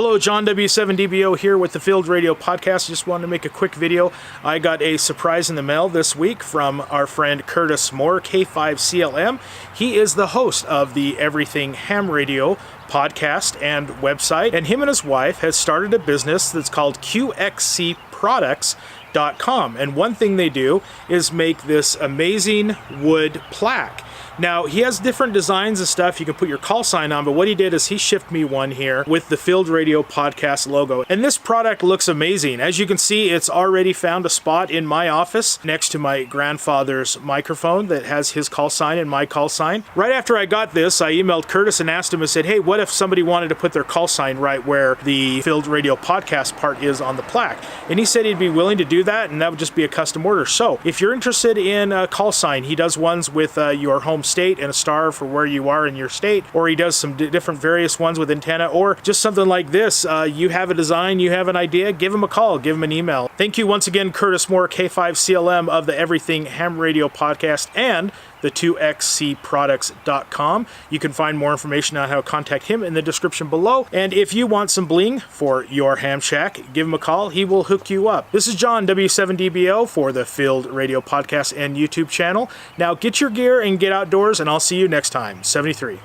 Hello, John W7DBO here with the Field Radio Podcast. Just wanted to make a quick video. I got a surprise in the mail this week from our friend Curtis Moore, K5CLM. He is the host of the Everything Ham Radio podcast and website, and him and his wife has started a business that's called QXCProducts.com. And one thing they do is make this amazing wood plaque. Now, he has different designs and stuff you can put your call sign on, but what he did is he shipped me one here with the Field Radio Podcast logo. And this product looks amazing. As you can see, it's already found a spot in my office next to my grandfather's microphone that has his call sign and my call sign. Right after I got this, I emailed Curtis and asked him and said, hey, what if somebody wanted to put their call sign right where the Field Radio Podcast part is on the plaque? And he said he'd be willing to do that, and that would just be a custom order. So if you're interested in a call sign, he does ones with your home state and a star for where you are in your state, or he does some different various ones with antenna, or just something like this. You have a design, you have an idea, give him a call, give him an email. Thank you once again, Curtis Moore, K5CLM of the Everything Ham Radio Podcast and the 2XCProducts.com. You can find more information on how to contact him in the description below. And if you want some bling for your ham shack, give him a call. He will hook you up. This is John W7DBO for the Field Radio Podcast and YouTube channel. Now get your gear and get outdoors, and I'll see you next time. 73.